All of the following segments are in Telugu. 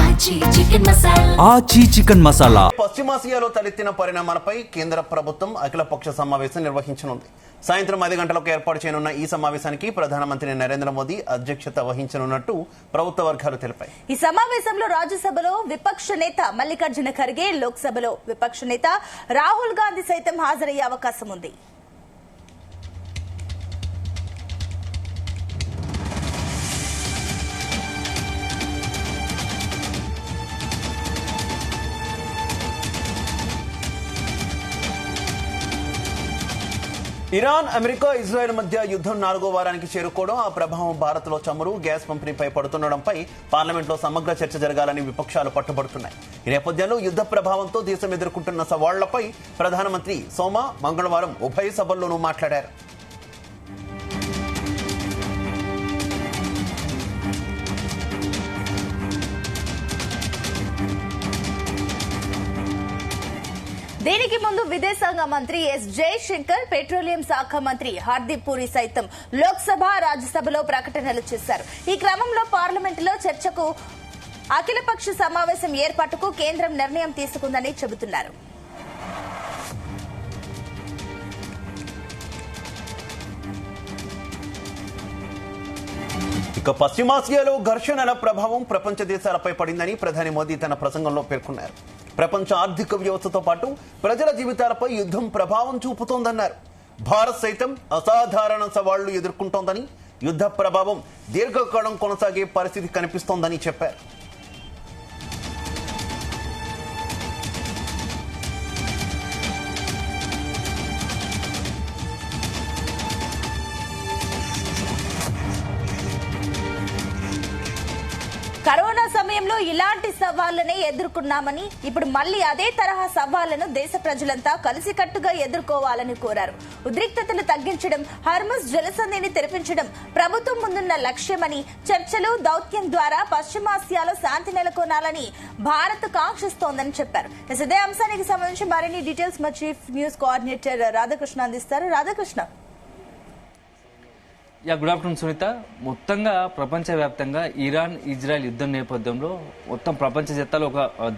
ఆచి చికెన్ మసాలా. పశ్చిమాసియాలో తలెత్తిన పరిణామాలపై కేంద్ర ప్రభుత్వం అఖిలపక్ష సమావేశం నిర్వహించనుంది. సాయంత్రం 5 గంటలకు ఏర్పాటు చేయనున్న ఈ సమావేశానికి ప్రధానమంత్రి నరేంద్ర మోదీ అధ్యక్షత వహించనున్నట్టు ప్రభుత్వ వర్గాలు తెలిపాయి. ఈ సమావేశంలో రాజ్యసభలో విపక్ష నేత మల్లికార్జున ఖర్గే, లోక్సభలో విపక్ష నేత రాహుల్ గాంధీ సైతం హాజరయ్యే అవకాశం ఉంది. ఇరాన్, అమెరికా, ఇజ్రాయెల్ మధ్య యుద్ధం 4వ వారానికి చేరుకోవడం, ఆ ప్రభావం భారత్లో చమురు, గ్యాస్ పంపిణీపై పడుతుండడంపై పార్లమెంట్లో సమగ్ర చర్చ జరగాలని విపక్షాలు పట్టుబడుతున్నాయి. ఈ నేపథ్యంలో యుద్ధ ప్రభావంతో దేశం ఎదుర్కొంటున్న సవాళ్లపై ప్రధానమంత్రి మంగళవారం ఉభయ సభల్లోనూ మాట్లాడారు. దీనికి ముందు విదేశాంగ మంత్రి ఎస్ జయశంకర్, పెట్రోలియం శాఖ మంత్రి హర్దీప్ పూరి సైతం లోక్సభ, రాజ్యసభలో ప్రకటనలు చేశారు. ఈ క్రమంలో పార్లమెంటులో చర్చకు అఖిలపక్ష సమావేశం ఏర్పాటుకు కేంద్రం నిర్ణయం తీసుకుందని చెబుతున్నారు. ఇక పశ్చిమాసియాలో ఘర్షణల ప్రభావం ప్రపంచ దేశాలపై పడిందని ప్రధాని మోదీ తన ప్రసంగంలో పేర్కొన్నారు. ప్రపంచ ఆర్థిక వ్యవస్థతో పాటు ప్రజల జీవితాలపై యుద్ధం ప్రభావం చూపుతోందన్నారు. భారత్ సైతం అసాధారణ సవాళ్లు ఎదుర్కొంటోందని, యుద్ధ ప్రభావం దీర్ఘకాలం కొనసాగే పరిస్థితి కనిపిస్తోందని చెప్పారు. కరోనా సమయంలో ఇలాంటి సవాళ్లనే ఎదుర్కొన్నామని, ఇప్పుడు మళ్లీ అదే తరహా సవాళ్లను దేశ ప్రజలంతా కలిసికట్టుగా ఎదుర్కోవాలని కోరారు. ఉద్రిక్తతలు తగ్గించడం, హార్ముజ్ జలసంధిని తెరిపించడం ప్రభుత్వం ముందున్న లక్ష్యమని, చర్చలు, దౌత్యం ద్వారా పశ్చిమాసియాలో శాంతి నెలకొనాలని భారత్ కాంక్షిస్తోందని చెప్పారు. ఇదే అంశానికి సంబంధించి మరిన్ని డీటెయిల్స్ మా చీఫ్ న్యూస్ కోఆర్డినేటర్ రాధాకృష్ణ అందిస్తారు. రాధాకృష్ణ. Good afternoon Sunitha. మొత్తంగా ప్రపంచవ్యాప్తంగా ఇరాన్, ఇజ్రాయెల్ యుద్ధం నేపథ్యంలో మొత్తం ప్రపంచ జత్తాలు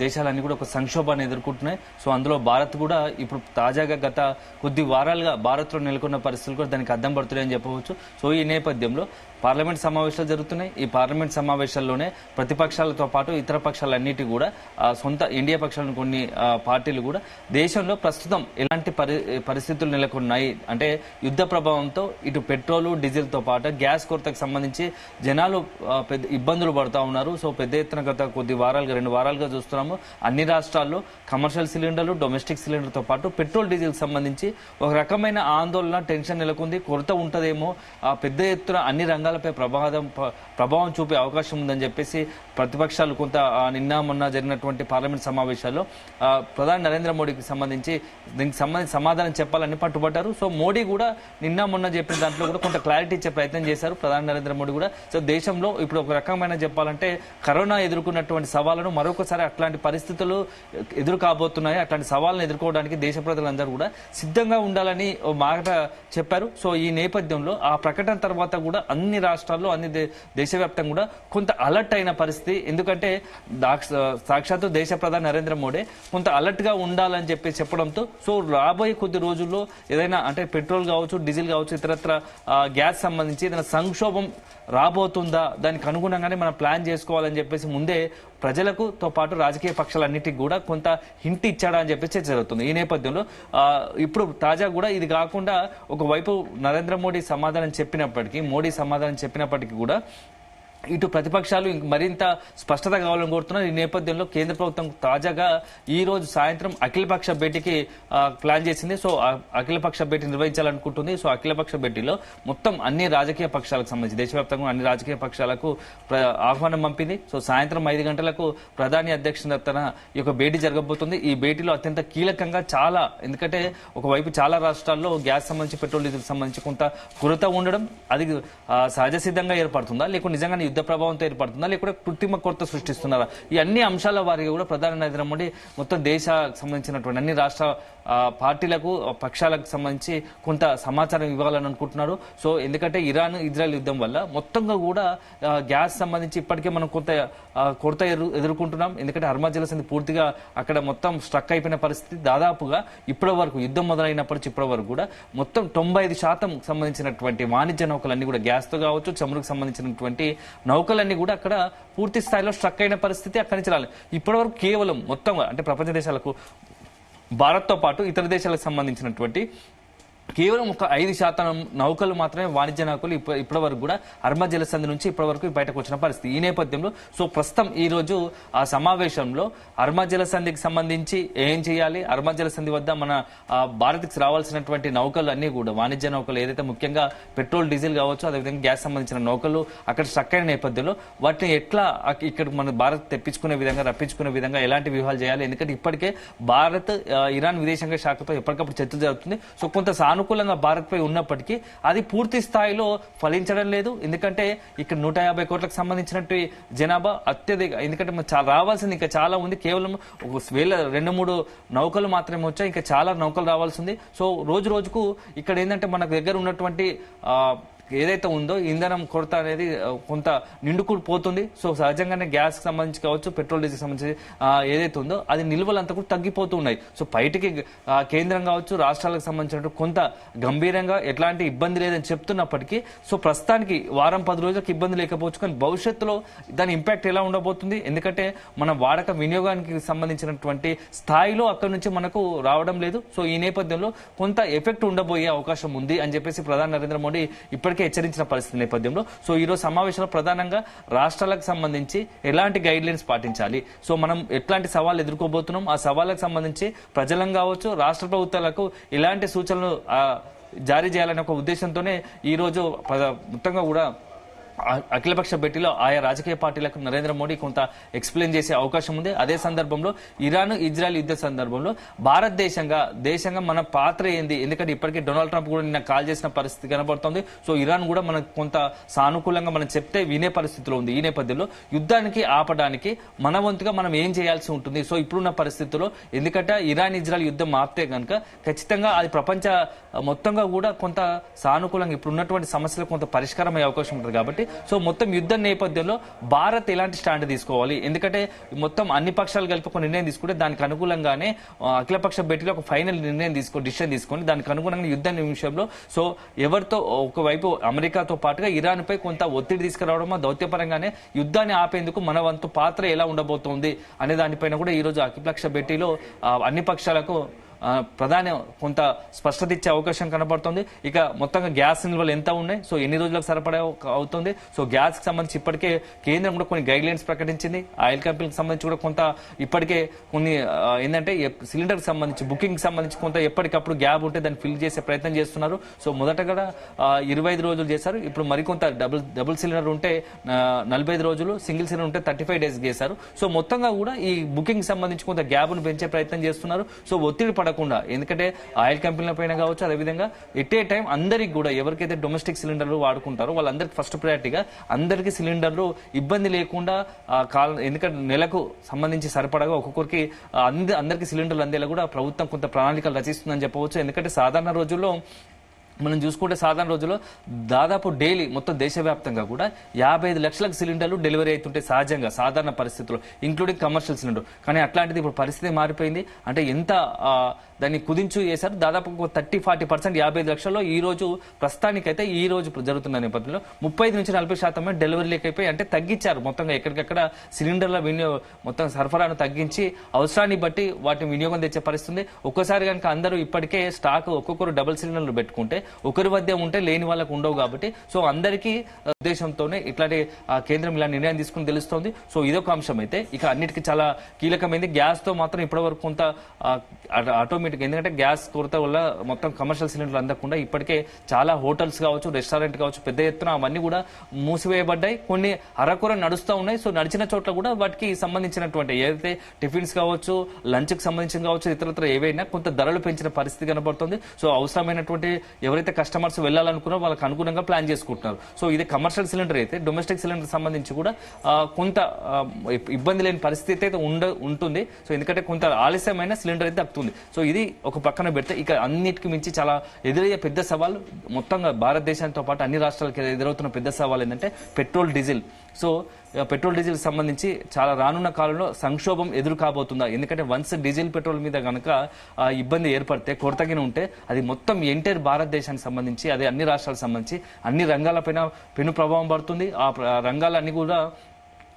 దేశాలన్నీ కూడా ఒక సంక్షోభాన్ని ఎదుర్కొంటున్నాయి. సో అందులో భారత్ కూడా ఇప్పుడు తాజాగా గత కొద్ది వారాలుగా భారత్లో నెలకొన్న పరిస్థితులు కూడా దానికి అద్దం పడుతున్నాయని చెప్పవచ్చు. సో ఈ నేపథ్యంలో పార్లమెంట్ సమావేశాలు జరుగుతున్నాయి. ఈ పార్లమెంట్ సమావేశాల్లోనే ప్రతిపక్షాలతో పాటు ఇతర పక్షాలన్నిటి కూడా సొంత ఇండియా పక్షాలను కొన్ని పార్టీలు కూడా దేశంలో ప్రస్తుతం ఎలాంటి పరిస్థితులు నెలకొన్నాయి అంటే యుద్ధ ప్రభావంతో ఇటు పెట్రోలు, డీజిల్ తో పాటు గ్యాస్ కొరతకు సంబంధించి జనాలు పెద్ద ఇబ్బందులు పడుతూ ఉన్నారు. సో పెద్ద ఎత్తున గత కొద్ది వారాలుగా 2 వారాలుగా చూస్తున్నాము అన్ని రాష్ట్రాల్లో కమర్షియల్ సిలిండర్లు, డొమెస్టిక్ సిలిండర్ తో పాటు పెట్రోల్, డీజిల్ సంబంధించి ఒక రకమైన ఆందోళన, టెన్షన్ నెలకొంది. కొరత ఉంటదేమో, పెద్ద ఎత్తున అన్ని రంగాలపై ప్రభావం చూపే అవకాశం ఉందని చెప్పేసి ప్రతిపక్షాలు కొంత నిన్న మొన్న జరిగినటువంటి పార్లమెంట్ సమావేశాల్లో ప్రధాని నరేంద్ర మోడీకి సంబంధించి దీనికి సంబంధించి సమాధానం చెప్పాలని పట్టుబట్టారు. సో మోడీ కూడా నిన్న మొన్న చెప్పిన దాంట్లో కూడా కొంత క్లారిటీ ఇచ్చే ప్రయత్నం చేశారు ప్రధాని నరేంద్ర మోడీ కూడా. సో దేశంలో ఇప్పుడు ఒక రకమైన చెప్పాలంటే కరోనా ఎదుర్కొన్నటువంటి సవాళ్లను మరొకసారి అట్లాంటి పరిస్థితులు ఎదురు కాబోతున్నాయి. అట్లాంటి సవాళ్ళను ఎదుర్కోవడానికి దేశ ప్రజలందరూ కూడా సిద్ధంగా ఉండాలని మాట చెప్పారు. సో ఈ నేపథ్యంలో ఆ ప్రకటన తర్వాత కూడా అన్ని రాష్ట్రాల్లో, అన్ని దేశవ్యాప్తంగా కూడా కొంత అలర్ట్ అయిన పరిస్థితి. ఎందుకంటే సాక్షాత్తు దేశ ప్రధాని నరేంద్ర మోడీ కొంత అలర్ట్ గా ఉండాలని చెప్పి చెప్పడంతో సో రాబోయే కొద్ది రోజుల్లో ఏదైనా అంటే పెట్రోల్ కావచ్చు, డీజిల్ కావచ్చు, ఇతరత్ర గ్యాస్ సంబంధించి ఏదైనా సంక్షోభం రాబోతుందా, దానికి అనుగుణంగానే మనం ప్లాన్ చేసుకోవాలని చెప్పేసి ముందే ప్రజలకు తో పాటు రాజకీయ పక్షాలన్నిటికీ కూడా కొంత హింట్ ఇచ్చాడా అని చెప్పేసి చర్చ జరుగుతుంది. ఈ నేపథ్యంలో ఇప్పుడు తాజా కూడా ఇది కాకుండా ఒకవైపు నరేంద్ర మోడీ సమాధానం చెప్పినప్పటికీ కూడా ఇటు ప్రతిపక్షాలు మరింత స్పష్టత కావాలని కోరుతున్నారు. ఈ నేపథ్యంలో కేంద్ర ప్రభుత్వం తాజాగా ఈ రోజు సాయంత్రం అఖిలపక్ష భేటీకి ప్లాన్ చేసింది. సో అఖిలపక్ష భేటీ నిర్వహించాలనుకుంటుంది. సో అఖిలపక్ష భేటీలో మొత్తం అన్ని రాజకీయ పక్షాలకు సంబంధించి దేశవ్యాప్తంగా అన్ని రాజకీయ పక్షాలకు ఆహ్వానం పంపింది. సో సాయంత్రం 5 గంటలకు ప్రధాని అధ్యక్షతన ఈ యొక్క భేటీ జరగబోతుంది. ఈ భేటీలో అత్యంత కీలకంగా ఎందుకంటే ఒకవైపు చాలా రాష్ట్రాల్లో గ్యాస్ సంబంధించి, పెట్రోల్, డీజిల్ సంబంధించి కొంత కొరత ఉండడం, అది సహజ సిద్ధంగా ఏర్పడుతుందా లేకుంటే నిజంగా యుద్ధ ప్రభావంతో ఏర్పడుతుందా లేకపోతే కృత్రిమ కొరత సృష్టిస్తున్నారా? ఈ అన్ని అంశాల వారికి కూడా ప్రధాని నరేంద్ర మోడీ మొత్తం దేశానికి సంబంధించినటువంటి అన్ని రాష్ట్ర పార్టీలకు పక్షాలకు సంబంధించి కొంత సమాచారం ఇవ్వాలని అనుకుంటున్నారు. సో ఎందుకంటే ఇరాన్ ఇజ్రాయెల్ యుద్ధం వల్ల మొత్తంగా కూడా గ్యాస్ సంబంధించి ఇప్పటికే మనం కొంత కొరత ఎదుర్కొంటున్నాం. ఎందుకంటే హర్మజ్ జలసంధి పూర్తిగా అక్కడ మొత్తం స్ట్రక్ అయిపోయిన పరిస్థితి. దాదాపుగా ఇప్పటి వరకు యుద్ధం మొదలైనప్పటి ఇప్పటి వరకు కూడా మొత్తం 95% సంబంధించినటువంటి వాణిజ్య నౌకలన్నీ కూడా గ్యాస్ తో కావచ్చు, చమురుకు సంబంధించినటువంటి నౌకలన్నీ కూడా అక్కడ పూర్తి స్థాయిలో స్ట్రక్ అయిన పరిస్థితి. అక్కడి నుంచి రాలేదు. ఇప్పటి వరకు కేవలం మొత్తం అంటే ప్రపంచ దేశాలకు భారత్ తో పాటు ఇతర దేశాలకు సంబంధించినటువంటి కేవలం ఒక 5% నౌకలు మాత్రమే వాణిజ్య నౌకలు ఇప్పటి వరకు కూడా హర్మజ్ జలసంధి నుంచి ఇప్పటి వరకు బయటకు వచ్చిన పరిస్థితి. ఈ నేపథ్యంలో సో ప్రస్తుతం ఈ రోజు ఆ సమావేశంలో హర్మజ్ జలసంధికి సంబంధించి ఏం చేయాలి, హర్మజ్ జలసంధి వద్ద మన భారత్కి రావాల్సినటువంటి నౌకలు అన్ని కూడా వాణిజ్య నౌకలు ఏదైతే ముఖ్యంగా పెట్రోల్, డీజిల్ కావచ్చు, అదేవిధంగా గ్యాస్ సంబంధించిన నౌకలు అక్కడ స్ట్రక్ అయిన నేపథ్యంలో వాటిని ఎట్లా ఇక్కడ మన భారత్ తెప్పించుకునే విధంగా, రప్పించుకునే విధంగా ఎలాంటి వ్యూహాలు చేయాలి? ఎందుకంటే ఇప్పటికే భారత్ ఇరాన్ విదేశాంగ శాఖతో ఎప్పటికప్పుడు చర్చ జరుగుతుంది. సో కొంత అనుకూలంగా భారత్ పై ఉన్నప్పటికీ అది పూర్తి స్థాయిలో ఫలించడం లేదు. ఎందుకంటే ఇక్కడ 150 కోట్లకు సంబంధించినట్టు జనాభా అత్యధిక. ఎందుకంటే చాలా రావాల్సింది ఇంకా చాలా ఉంది. కేవలం 2-3 నౌకలు మాత్రమే వచ్చాయి. ఇంకా చాలా నౌకలు రావాల్సి ఉంది. సో రోజు రోజుకు ఇక్కడ ఏంటంటే మన దగ్గర ఉన్నటువంటి ఏదైతే ఉందో ఇంధనం కొరత అనేది కొంత నిండుకుపోతుంది. సో సహజంగానే గ్యాస్ కి సంబంధించి కావచ్చు, పెట్రోల్, డీజిల్ సంబంధించి ఏదైతే ఉందో అది నిల్వలంతా కూడా తగ్గిపోతూ ఉన్నాయి. సో బయటికి కేంద్రం కావచ్చు, రాష్ట్రాలకు సంబంధించినట్టు కొంత గంభీరంగా ఎట్లాంటి ఇబ్బంది లేదని చెప్తున్నప్పటికీ సో ప్రస్తుతానికి 1-10 రోజులకు ఇబ్బంది లేకపోవచ్చు. కానీ భవిష్యత్తులో దాని ఇంపాక్ట్ ఎలా ఉండబోతుంది? ఎందుకంటే మన వాడక వినియోగానికి సంబంధించినటువంటి స్థాయిలో అక్కడి నుంచి మనకు రావడం లేదు. సో ఈ నేపథ్యంలో కొంత ఎఫెక్ట్ ఉండబోయే అవకాశం ఉంది అని చెప్పేసి ప్రధాని నరేంద్ర మోడీ ఇప్పటికే హెచ్చరించిన పరిస్థితి నేపథ్యంలో సో ఈ రోజు సమావేశంలో ప్రధానంగా రాష్ట్రాలకు సంబంధించి ఎలాంటి గైడ్ లైన్స్ పాటించాలి, సో మనం ఎట్లాంటి సవాళ్ళు ఎదుర్కోబోతున్నాం, ఆ సవాళ్ళకు సంబంధించి ప్రజలను కావచ్చు, రాష్ట్ర ప్రభుత్వాలకు ఎలాంటి సూచనలు జారీ చేయాలనే ఒక ఉద్దేశంతోనే ఈ రోజు మొత్తంగా కూడా అఖిలపక్ష భేటీలో ఆయా రాజకీయ పార్టీలకు నరేంద్ర మోడీ కొంత ఎక్స్ప్లెయిన్ చేసే అవకాశం ఉంది. అదే సందర్భంలో ఇరాన్ ఇజ్రాయెల్ యుద్ధ సందర్భంలో దేశంగా మన పాత్ర ఏంది? ఎందుకంటే ఇప్పటికే డొనాల్డ్ ట్రంప్ కూడా నిన్న కాల్ చేసిన పరిస్థితి కనబడుతుంది. సో ఇరాన్ కూడా మనకు కొంత సానుకూలంగా మనం చెప్తే వినే పరిస్థితిలో ఉంది. ఈ నేపథ్యంలో యుద్ధానికి ఆపడానికి మన వంతుగా మనం ఏం చేయాల్సి ఉంటుంది? సో ఇప్పుడున్న పరిస్థితుల్లో ఎందుకంటే ఇరాన్ ఇజ్రాయెల్ యుద్ధం ఆపితే కనుక ఖచ్చితంగా అది ప్రపంచ మొత్తంగా కూడా కొంత సానుకూలంగా ఇప్పుడున్నటువంటి సమస్యలకు కొంత పరిష్కారం అయ్యే అవకాశం ఉంటుంది. కాబట్టి సో మొత్తం యుద్ధ నేపథ్యంలో భారత్ ఎలాంటి స్టాండ్ తీసుకోవాలి? ఎందుకంటే మొత్తం అన్ని పక్షాలు కలిపి ఒక నిర్ణయం తీసుకుంటే దానికి అనుకూలంగానే అఖిలపక్ష భేటీలో ఒక ఫైనల్ డిసిషన్ తీసుకొని దానికి అనుగుణంగా యుద్ధ విషయంలో సో ఎవరితో ఒకవైపు అమెరికాతో పాటుగా ఇరాన్ పై కొంత ఒత్తిడి తీసుకురావడమో దౌత్యపరంగానే యుద్ధాన్ని ఆపేందుకు మన వంతు పాత్ర ఎలా ఉండబోతోంది అనే దానిపైన కూడా ఈ రోజు అఖిలపక్ష భేటీలో అన్ని పక్షాలకు ప్రధాని కొంత స్పష్టత ఇచ్చే అవకాశం కనబడుతుంది. ఇక మొత్తంగా గ్యాస్ నిల్వలు ఎంత ఉన్నాయి, సో ఎన్ని రోజులకు సరిపడా అవుతుంది, సో గ్యాస్ కి సంబంధించి ఇప్పటికే కేంద్రం కూడా కొన్ని గైడ్ లైన్స్ ప్రకటించింది. ఆయిల్ కంపెనీకి సంబంధించి కూడా కొంత ఇప్పటికే కొన్ని ఏంటంటే సిలిండర్ కి సంబంధించి బుకింగ్ కి సంబంధించి కొంత ఎప్పటికప్పుడు గ్యాప్ ఉంటే దాన్ని ఫిల్ చేసే ప్రయత్నం చేస్తున్నారు. సో మొదట కూడా 25 రోజులు చేశారు. ఇప్పుడు మరికొంత డబుల్ సిలిండర్ ఉంటే 45 రోజులు, సింగిల్ సిలిండర్ ఉంటే 35 డేస్ చేశారు. సో మొత్తంగా కూడా ఈ బుకింగ్ సంబంధించి కొంత గ్యాప్ ను పెంచే ప్రయత్నం చేస్తున్నారు. సో ఒత్తిడి పడకుండా, ఎందుకంటే ఆయిల్ కంపెనీల పైన కావచ్చు, అదేవిధంగా ఎట్ ఏ టైం అందరికి కూడా ఎవరికైతే డొమెస్టిక్ సిలిండర్లు వాడుకుంటారో వాళ్ళందరికీ ఫస్ట్ ప్రయారిటీగా అందరికీ సిలిండర్లు ఇబ్బంది లేకుండా ఎందుకంటే నెలకు సంబంధించి సరిపడగా ఒక్కొక్కరికి అందరికీ సిలిండర్లు అందేలా కూడా ప్రభుత్వం కొంత ప్రణాళికలు రచిస్తుందని చెప్పవచ్చు. ఎందుకంటే సాధారణ రోజుల్లో మనం చూసుకుంటే సాధారణ రోజుల్లో దాదాపు డైలీ మొత్తం దేశవ్యాప్తంగా కూడా 55 లక్షలకు సిలిండర్లు డెలివరీ అవుతుంటే సహజంగా సాధారణ పరిస్థితుల్లో, ఇంక్లూడింగ్ కమర్షియల్ సిలిండర్. కానీ అట్లాంటిది ఇప్పుడు పరిస్థితి మారిపోయింది. అంటే ఎంత దాన్ని కుదించు చేశారు, దాదాపు 30-40% 55 లక్షల్లో ఈ రోజు ప్రస్తుతానికైతే ఈ రోజు జరుగుతున్న నేపథ్యంలో 35-40% డెలివరీ లేకపోయి అంటే తగ్గించారు. మొత్తంగా ఎక్కడికక్కడ సిలిండర్ల మొత్తం సరఫరాను తగ్గించి అవసరాన్ని బట్టి వాటిని వినియోగం తెచ్చే పరిస్థితుంది. ఒక్కసారి కనుక అందరూ ఇప్పటికే స్టాక్ ఒక్కొక్కరు డబుల్ సిలిండర్లు పెట్టుకుంటే ఒకరి వద్ద ఉంటే లేని వాళ్ళకు ఉండవు. కాబట్టి సో అందరికీ ఉద్దేశంతోనే ఇట్లాంటి కేంద్రం ఇలా నిర్ణయం తీసుకుని తెలుస్తోంది. సో ఇదొక అంశం. అయితే ఇక అన్నిటికీ చాలా కీలకమైంది గ్యాస్ తో మాత్రం ఇప్పటి వరకు కొంత ఆటోమేటిక్, ఎందుకంటే గ్యాస్ కొరత వల్ల మొత్తం కమర్షియల్ సిలిండర్లు అందకుండా ఇప్పటికే చాలా హోటల్స్ కావచ్చు, రెస్టారెంట్ కావచ్చు, పెద్ద ఎత్తున అవన్నీ కూడా మూసివేయబడ్డాయి. కొన్ని అరకొర నడుస్తూ ఉన్నాయి. సో నడిచిన చోట్ల కూడా వాటికి సంబంధించినటువంటి ఏదైతే టిఫిన్స్ కావచ్చు, లంచ్ కి సంబంధించిన కావచ్చు, ఇతరత్ర ఏవైనా కొంత ధరలు పెంచిన పరిస్థితి కనబడుతుంది. సో అవసరమైనటువంటి ఎవరైతే కస్టమర్స్ వెళ్లాలనుకున్నారో వాళ్ళకి అనుగుణంగా ప్లాన్ చేసుకుంటున్నారు. సో ఇది కమర్షియల్ కమర్షియల్ సిలిండర్ అయితే డొమెస్టిక్ సిలిండర్ సంబంధించి కూడా కొంత ఇబ్బంది లేని పరిస్థితి అయితే ఉంటుంది. సో ఎందుకంటే కొంత ఆలస్యమైన సిలిండర్ అయితే దక్కుతుంది. సో ఇది ఒక పక్కన పెడితే ఇక అన్నిటికి మించి చాలా ఎదురయ్యే పెద్ద సవాల్ మొత్తంగా భారతదేశంతో పాటు అన్ని రాష్ట్రాలకి ఎదురవుతున్న పెద్ద సవాల్ ఏంటంటే petrol diesel. So petrol diesel సంబంధించి చాలా రానున్న కాలంలో సంక్షోభం ఎదురు కాబోతుందా? ఎందుకంటే వన్స్ డీజిల్ పెట్రోల్ మీద కనుక ఇబ్బంది ఏర్పడితే కొరతగిన ఉంటే అది మొత్తం ఎంటైర్ భారతదేశానికి సంబంధించి అదే అన్ని రాష్ట్రాలకు సంబంధించి అన్ని రంగాలపైన పెను ప్రభావం పడుతుంది. ఆ రంగాలన్నీ కూడా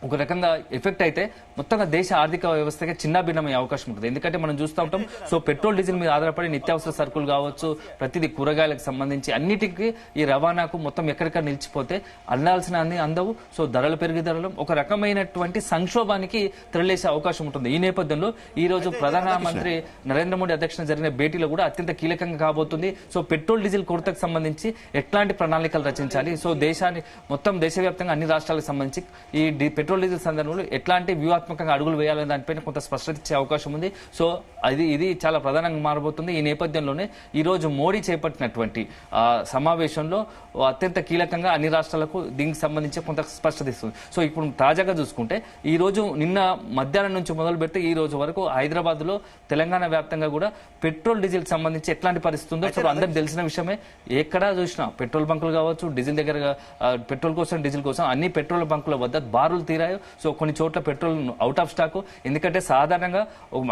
ఒక రకంగా ఎఫెక్ట్ అయితే మొత్తంగా దేశ ఆర్థిక వ్యవస్థకి చిన్న భిన్నమయ్యే అవకాశం ఉంటుంది. ఎందుకంటే మనం చూస్తూ ఉంటాం, సో పెట్రోల్ డీజిల్ మీద ఆధారపడి నిత్యావసర సరుకులు కావచ్చు, ప్రతిదీ కూరగాయలకు సంబంధించి అన్నిటికీ ఈ రవాణాకు మొత్తం ఎక్కడిక్కడ నిలిచిపోతే అందాల్సిన అన్ని అందవు. సో ధరలు పెరుగుదలలు ఒక రకమైనటువంటి సంక్షోభానికి తెరలేసే అవకాశం ఉంటుంది. ఈ నేపథ్యంలో ఈ రోజు ప్రధానమంత్రి నరేంద్ర మోడీ అధ్యక్షతన జరిగిన భేటీలో కూడా అత్యంత కీలకంగా కాబోతుంది. సో పెట్రోల్ డీజిల్ కొరతకు సంబంధించి ఎట్లాంటి ప్రణాళికలు రచించాలి, సో దేశాన్ని మొత్తం దేశవ్యాప్తంగా అన్ని రాష్ట్రాలకు సంబంధించి ఈ పెట్రోల్ డీజిల్ సందర్భంలో ఎట్లాంటి వ్యూహాత్మకంగా అడుగులు వేయాలనే దానిపైన కొంత స్పష్టత ఇచ్చే అవకాశం ఉంది. సో ఇది చాలా ప్రధానంగా మారబోతుంది. ఈ నేపథ్యంలోనే ఈ రోజు మోడీ చేపట్టినటువంటి సమావేశంలో అత్యంత కీలకంగా అన్ని రాష్ట్రాలకు దీనికి సంబంధించి కొంత స్పష్టత ఇస్తుంది. సో ఇప్పుడు తాజాగా చూసుకుంటే ఈ రోజు నిన్న మధ్యాహ్నం నుంచి మొదలు పెడితే ఈ రోజు వరకు హైదరాబాద్ లో తెలంగాణ వ్యాప్తంగా కూడా పెట్రోల్ డీజిల్ సంబంధించి ఎట్లాంటి పరిస్థితి ఉందో సో అందరికి తెలిసిన విషయమే. ఎక్కడా చూసినా పెట్రోల్ బంకులు కావచ్చు, డీజిల్ దగ్గర పెట్రోల్ కోసం డీజిల్ కోసం అన్ని పెట్రోల్ బంకుల వద్ద బారులు తీరాయి. సో కొన్ని చోట్ల పెట్రోల్ అవుట్ ఆఫ్ స్టాక్. ఎందుకంటే సాధారణంగా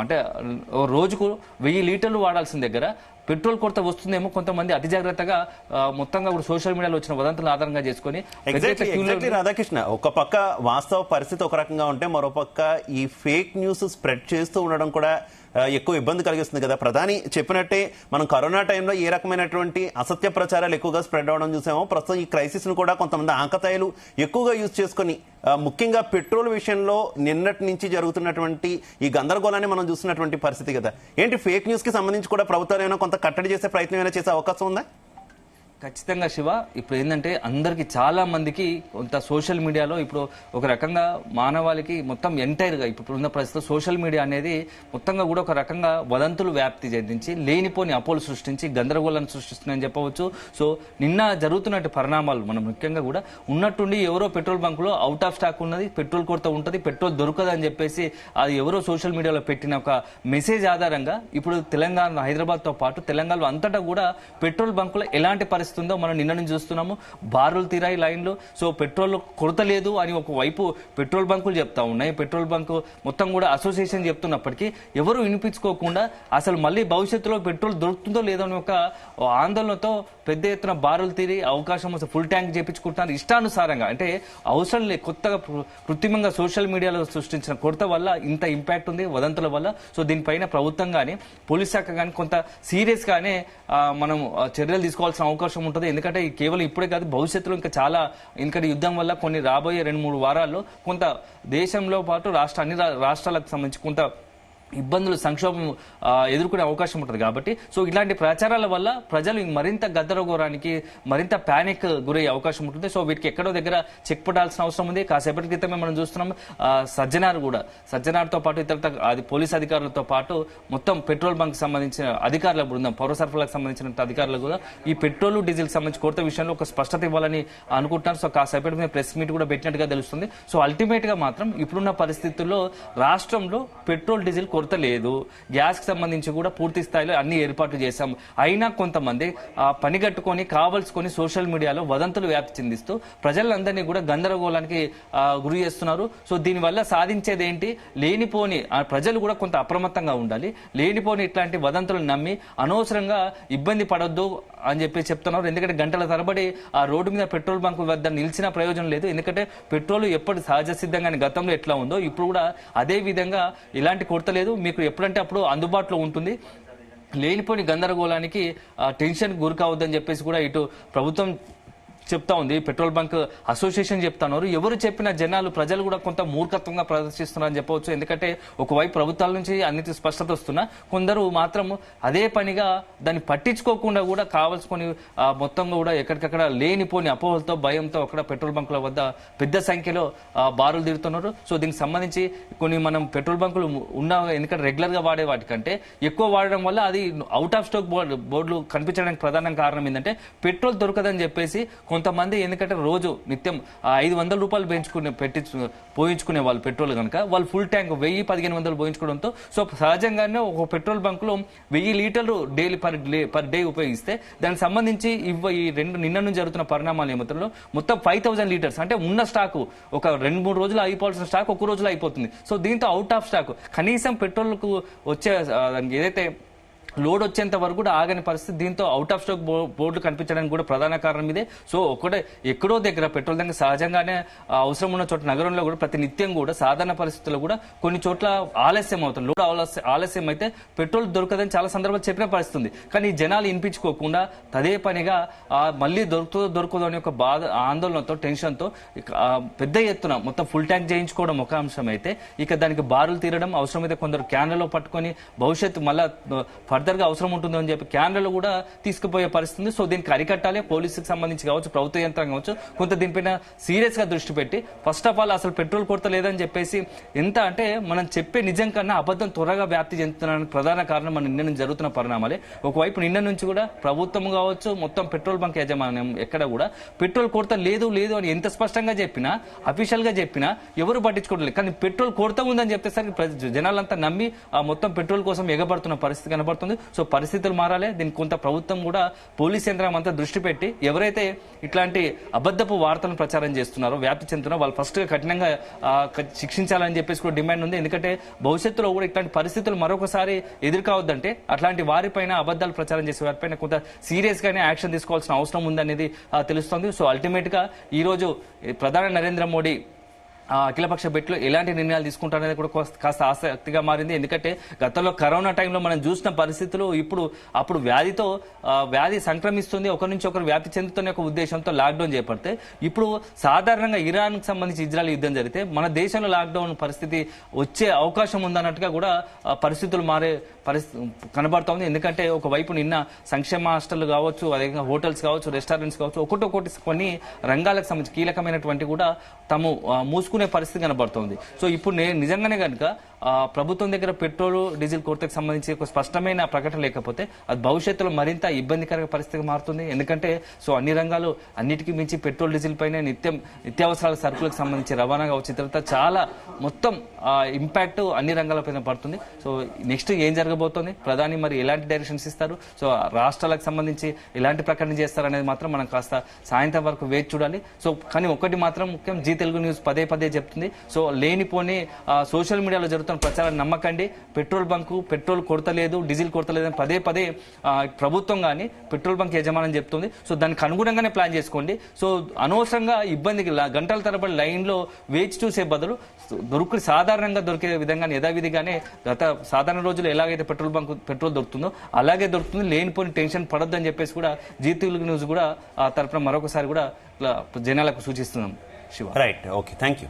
అంటే రోజుకు 1000 లీటర్లు వాడాల్సిన దగ్గర పెట్రోల్ కొరత వస్తుందేమో కొంతమంది అతి జాగ్రత్తగా మొత్తంగా కూడా సోషల్ మీడియాలో వచ్చిన వదంతులను ఆధారంగా చేసుకుని రాధాకృష్ణ, ఒక పక్క వాస్తవ పరిస్థితి ఒక రకంగా ఉంటే మరో పక్క ఈ ఫేక్ న్యూస్ స్ప్రెడ్ చేస్తూ ఉండడం కూడా ఎక్కువ ఇబ్బంది కలిగిస్తుంది కదా. ప్రధాని చెప్పినట్టే మనం కరోనా టైంలో ఏ రకమైనటువంటి అసత్య ప్రచారాలు ఎక్కువగా స్ప్రెడ్ అవడం చూసామో, ప్రస్తుతం ఈ క్రైసిస్ ను కూడా కొంతమంది ఆకతాయిలు ఎక్కువగా యూజ్ చేసుకుని ముఖ్యంగా పెట్రోల్ విషయంలో నిన్నటి నుంచి జరుగుతున్నటువంటి ఈ గందరగోళాన్ని మనం చూస్తున్నటువంటి పరిస్థితి కదా. ఏంటి ఫేక్ న్యూస్ కి సంబంధించి కూడా ప్రభుత్వాలు ఏమైనా కొంత కట్టడి చేసే ప్రయత్నం ఏమైనా చేసే అవకాశం ఉందా? ఖచ్చితంగా శివ. ఇప్పుడు ఏంటంటే అందరికి చాలా మందికి కొంత సోషల్ మీడియాలో ఇప్పుడు ఒక రకంగా మానవాళికి మొత్తం ఎంటైర్ గా ఇప్పుడు ఉన్న పరిస్థితుల్లో సోషల్ మీడియా అనేది మొత్తంగా కూడా ఒక రకంగా వదంతులు వ్యాప్తి చెందించి లేనిపోని అపోలు సృష్టించి గందరగోళాన్ని సృష్టిస్తుందని చెప్పవచ్చు. సో నిన్న జరుగుతున్నట్టు పరిణామాలు మనం ముఖ్యంగా కూడా ఉన్నట్టుండి ఎవరో పెట్రోల్ బంకులో అవుట్ ఆఫ్ స్టాక్ ఉన్నది, పెట్రోల్ కొరత ఉంటుంది, పెట్రోల్ దొరకదని చెప్పేసి అది ఎవరో సోషల్ మీడియాలో పెట్టిన ఒక మెసేజ్ ఆధారంగా ఇప్పుడు తెలంగాణ హైదరాబాద్ తో పాటు తెలంగాణలో అంతటా కూడా పెట్రోల్ బంకులో ఎలాంటి పరిస్థితి ఉందో మనం నిన్న నుంచి చూస్తున్నాము. బారులు తీరాయి లైన్లు. సో పెట్రోల్ కొరత లేదు అని ఒకవైపు పెట్రోల్ బంకులు చెప్తా ఉన్నాయి, పెట్రోల్ బంకు మొత్తం కూడా అసోసియేషన్ చెప్తున్నప్పటికీ ఎవరు వినిపించుకోకుండా అసలు మళ్ళీ భవిష్యత్తులో పెట్రోల్ దొరుకుతుందో లేదో అని ఒక ఆందోళనతో పెద్ద ఎత్తున బారులు తీరి అవకాశం ఫుల్ ట్యాంక్ చేపించుకుంటున్నారు ఇష్టానుసారంగా. అంటే అవసరం లేదు, కొత్తగా కృత్రిమంగా సోషల్ మీడియాలో సృష్టించిన కొరత వల్ల ఇంత ఇంపాక్ట్ ఉంది వదంతుల వల్ల. సో దీనిపైన ప్రభుత్వం కానీ పోలీస్ శాఖ కానీ కొంత సీరియస్ గానే మనం చర్యలు తీసుకోవాల్సిన అవకాశం ఉంటుంది. ఎందుకంటే కేవలం ఇప్పుడే కాదు, భవిష్యత్తులో ఇంకా చాలా, ఎందుకంటే యుద్ధం వల్ల కొన్ని రాబోయే 2-3 వారాల్లో కొంత దేశంలో పాటు అన్ని రాష్ట్రాలకు సంబంధించి కొంత ఇబ్బందులు సంక్షోభం ఎదుర్కొనే అవకాశం ఉంటుంది. కాబట్టి సో ఇలాంటి ప్రచారాల వల్ల ప్రజలు మరింత గద్దరగోరానికి మరింత ప్యానిక్ గురయ్యే అవకాశం ఉంటుంది. సో వీటికి ఎక్కడో దగ్గర చెక్ పడాల్సిన అవసరం ఉంది. కాసేపటి క్రితమే మనం చూస్తున్నాం సజ్జనార్తో పాటు ఇతర పోలీస్ అధికారులతో పాటు మొత్తం పెట్రోల్ బంక్ సంబంధించిన అధికారుల బృందం, పౌర సరఫరాలకు సంబంధించిన అధికారులు కూడా ఈ పెట్రోల్ డీజిల్ సంబంధించి కొరత విషయంలో ఒక స్పష్టత ఇవ్వాలని అనుకుంటున్నారు. సో కాసేపటి మీద ప్రెస్ మీట్ కూడా పెట్టినట్టుగా తెలుస్తుంది. సో అల్టిమేట్ గా మాత్రం ఇప్పుడున్న పరిస్థితుల్లో రాష్ట్రంలో పెట్రోల్ డీజిల్ కొరత లేదు. గ్యాస్ కి సంబంధించి కూడా పూర్తి స్థాయిలో అన్ని ఏర్పాట్లు చేశాం. అయినా కొంతమంది పనిగట్టుకొని కావలసుకొని సోషల్ మీడియాలో వదంతులు వ్యాప్తి చెందిస్తూ ప్రజలందరినీ కూడా గందరగోళానికి గురి చేస్తున్నారు. సో దీనివల్ల సాధించేది ఏంటి? లేనిపోని ప్రజలు కూడా కొంత అప్రమత్తంగా ఉండాలి. లేనిపోని ఇట్లాంటి వదంతులు నమ్మి అనవసరంగా ఇబ్బంది పడొద్దు అని చెప్పి చెప్తున్నారు. ఎందుకంటే గంటల తరబడి ఆ రోడ్డు మీద పెట్రోల్ బంకు వద్ద నిలిచిన ప్రయోజనం లేదు. ఎందుకంటే పెట్రోల్ ఎప్పటి సహజ సిద్ధంగా గతంలో ఎట్లా ఉందో ఇప్పుడు కూడా అదే విధంగా ఇలాంటి కొరత లేదు. మీకు ఎప్పుడంటే అప్పుడు అందుబాటులో ఉంటుంది. లేనిపోని గందరగోళానికి టెన్షన్ గురి కావద్దని చెప్పేసి కూడా ఇటు ప్రభుత్వం చెప్తా ఉంది, పెట్రోల్ బంక్ అసోసియేషన్ చెప్తున్నారు. ఎవరు చెప్పిన జనాలు ప్రజలు కూడా కొంత మూర్ఖత్వంగా ప్రదర్శిస్తున్నారని చెప్పవచ్చు. ఎందుకంటే ఒకవైపు ప్రభుత్వాల నుంచి అన్నిటి స్పష్టత వస్తున్నా కొందరు మాత్రం అదే పనిగా దాన్ని పట్టించుకోకుండా కూడా కావాల్సుకొని మొత్తంగా కూడా ఎక్కడికక్కడ లేనిపోని అపోహలతో భయంతో అక్కడ పెట్రోల్ బంకుల వద్ద పెద్ద సంఖ్యలో బారులు తిరుగుతున్నారు. సో దీనికి సంబంధించి కొన్ని మనం పెట్రోల్ బంకులు ఉన్న ఎందుకంటే రెగ్యులర్ గా వాడే వాటికంటే ఎక్కువ వాడడం వల్ల అది అవుట్ ఆఫ్ స్టాక్ బోర్డులు కనిపించడానికి ప్రధాన కారణం ఏంటంటే పెట్రోల్ దొరకదని చెప్పేసి కొంతమంది ఎందుకంటే రోజు నిత్యం 500 రూపాయలు పోయించుకునే వాళ్ళు పెట్రోల్ కనుక వాళ్ళు ఫుల్ ట్యాంక్ 1000-1500 పోయించుకోవడంతో సో సహజంగానే ఒక పెట్రోల్ బంక్ లో 1000 లీటర్లు డైలీ పర్ డే ఉపయోగిస్తే దానికి సంబంధించి ఈ నిన్న నుంచి జరుగుతున్న పరిణామాలు ఏమవుతుందో మొత్తం 5000 లీటర్స్ అంటే ఉన్న స్టాక్ ఒక 2-3 రోజులు అయిపోవాల్సిన స్టాక్ ఒక రోజులో అయిపోతుంది. సో దీంతో అవుట్ ఆఫ్ స్టాక్ కనీసం పెట్రోల్ కు వచ్చే ఏదైతే లోడ్ వచ్చేంత వరకు కూడా ఆగని పరిస్థితి. దీంతో అవుట్ ఆఫ్ స్టాక్ బోర్డులు కనిపించడానికి కూడా ప్రధాన కారణం ఇదే. సో ఎక్కడో దగ్గర పెట్రోల్ దగ్గర సహజంగానే అవసరం ఉన్న చోట నగరంలో కూడా ప్రతి నిత్యం కూడా సాధారణ పరిస్థితుల్లో కూడా కొన్ని చోట్ల ఆలస్యం అవుతుంది. లోడ్ ఆలస్యం అయితే పెట్రోల్ దొరకదని చాలా సందర్భాలు చెప్పిన పరిస్థితి ఉంది. కానీ జనాలు వినిపించుకోకుండా తదే పనిగా మళ్ళీ దొరకదు అనే ఒక బాధ ఆందోళనతో టెన్షన్తో పెద్ద ఎత్తున మొత్తం ఫుల్ ట్యాంక్ చేయించుకోవడం ఒక అంశం అయితే ఇక దానికి బారులు తీరడం అవసరమైతే కొందరు క్యాన్లలో పట్టుకొని భవిష్యత్తు మళ్ళా ఫర్దర్ గా అవసరం ఉంటుంది అని చెప్పి క్యాన్లలో కూడా తీసుకుపోయే పరిస్థితి. సో దీనికి అరికట్టాలి. పోలీసుకి సంబంధించి కావచ్చు, ప్రభుత్వ యంత్రాంగం కావచ్చు, కొంత దీనిపైన సీరియస్ గా దృష్టి పెట్టి ఫస్ట్ ఆఫ్ ఆల్ అసలు పెట్రోల్ కొరత లేదని చెప్పేసి ఎంత అంటే మనం చెప్పే నిజం కన్నా అబద్ధం త్వరగా వ్యాప్తి చెందుతున్నానికి ప్రధాన కారణం మన నిన్న నుంచి జరుగుతున్న పరిణామాలే. ఒకవైపు నిన్న నుంచి కూడా ప్రభుత్వం కావచ్చు, మొత్తం పెట్రోల్ బంక్ యాజమాన్యం ఎక్కడ కూడా పెట్రోల్ కొరత లేదు అని ఎంత స్పష్టంగా చెప్పినా అఫీషియల్ గా చెప్పినా ఎవరు పట్టించుకోవట్లేదు. కానీ పెట్రోల్ కొరత ఉందని చెప్పేసరికి జనాలంతా నమ్మి ఆ మొత్తం పెట్రోల్ కోసం ఎగబడుతున్న పరిస్థితి కనబడుతుంది. సో పరిస్థితులు మారాలి. దీనికి కొంత ప్రభుత్వం కూడా పోలీస్ యంత్రం అంతా దృష్టి పెట్టి ఎవరైతే ఇట్లాంటి అబద్ధపు వార్తలను ప్రచారం చేస్తున్నారో వ్యాప్తి చెందుతున్నారో వాళ్ళు ఫస్ట్ గా కఠినంగా శిక్షించాలని చెప్పేసి కూడా డిమాండ్ ఉంది. ఎందుకంటే భవిష్యత్తులో కూడా ఇట్లాంటి పరిస్థితులు మరొకసారి ఎదుర్కావద్దంటే అట్లాంటి వారిపైన అబద్ధాలు ప్రచారం చేసే వారిపైన కొంత సీరియస్ గానే యాక్షన్ తీసుకోవాల్సిన అవసరం ఉందనేది తెలుస్తోంది. సో అల్టిమేట్ గా ఈ రోజు ప్రధాని నరేంద్ర మోడీ అఖిలపక్ష భేటీలో ఎలాంటి నిర్ణయాలు తీసుకుంటారనేది కూడా కాస్త ఆసక్తిగా మారింది. ఎందుకంటే గతంలో కరోనా టైంలో మనం చూసిన పరిస్థితులు అప్పుడు వ్యాధి సంక్రమిస్తుంది, ఒకరి నుంచి ఒకరు వ్యాప్తి చెందుతున్న ఒక ఉద్దేశంతో లాక్డౌన్ చేపడితే ఇప్పుడు సాధారణంగా ఇరాన్ కి సంబంధించి ఇజ్రాయెల్ యుద్ధం జరిగితే మన దేశంలో లాక్డౌన్ పరిస్థితి వచ్చే అవకాశం ఉందన్నట్టుగా కూడా పరిస్థితులు మారే పరిస్థితి కనబడుతోంది. ఎందుకంటే ఒకవైపు నిన్న సంక్షేమ హాస్టల్ కావచ్చు, అదేవిధంగా హోటల్స్ కావచ్చు, రెస్టారెంట్స్ కావచ్చు, ఒకటి కొన్ని రంగాలకు సంబంధించి కీలకమైనటువంటి కూడా తాము మూసుకునే పరిస్థితి కనబడుతోంది. సో ఇప్పుడు నిజంగానే కనుక ప్రభుత్వం దగ్గర పెట్రోల్ డీజిల్ కొరతకు సంబంధించి ఒక స్పష్టమైన ప్రకటన లేకపోతే అది భవిష్యత్తులో మరింత ఇబ్బందికర పరిస్థితిగా మారుతుంది. ఎందుకంటే సో అన్ని రంగాలు అన్నిటికీ మించి పెట్రోల్ డీజిల్ పైన నిత్యావసరాల సరుకులకు సంబంధించి రవాణా కావచ్చు ఇతరత చాలా మొత్తం ఇంపాక్ట్ అన్ని రంగాలపైన పడుతుంది. సో నెక్స్ట్ ఏం జరగబోతోంది, ప్రధాని మరి ఎలాంటి డైరెక్షన్స్ ఇస్తారు, సో రాష్ట్రాలకు సంబంధించి ఎలాంటి ప్రకటన చేస్తారు అనేది మాత్రం మనం కాస్త సాయంత్రం వరకు వేచి చూడాలి. సో కానీ ఒకటి మాత్రం ముఖ్యం, జీ తెలుగు న్యూస్ పదే చెప్తుంది. సో లేనిపోని సోషల్ మీడియాలో జరుగుతున్న ప్రచారాన్ని నమ్మకండి. పెట్రోల్ బంకు పెట్రోల్ కొరత లేదు, డీజిల్ కొరత లేదని పదే ప్రభుత్వం కానీ పెట్రోల్ బంక్ యజమాని చెప్తుంది. సో దానికి అనుగుణంగానే ప్లాన్ చేసుకోండి. సో అనవసరంగా ఇబ్బందికి గంటల తరబడి లైన్ లో వేచి చూసే బదులు సాధారణంగా దొరికే విధంగా యథావిధిగానే గత సాధారణ రోజులు ఎలాగైతే పెట్రోల్ దొరుకుతుందో అలాగే దొరుకుతుంది. లేనిపోని టెన్షన్ పడొద్దని చెప్పేసి కూడా జీ తెలుగు న్యూస్ కూడా ఆ తరపున మరొకసారి కూడా జనాలకు సూచిస్తున్నాం. Shiva. Right, okay, thank you.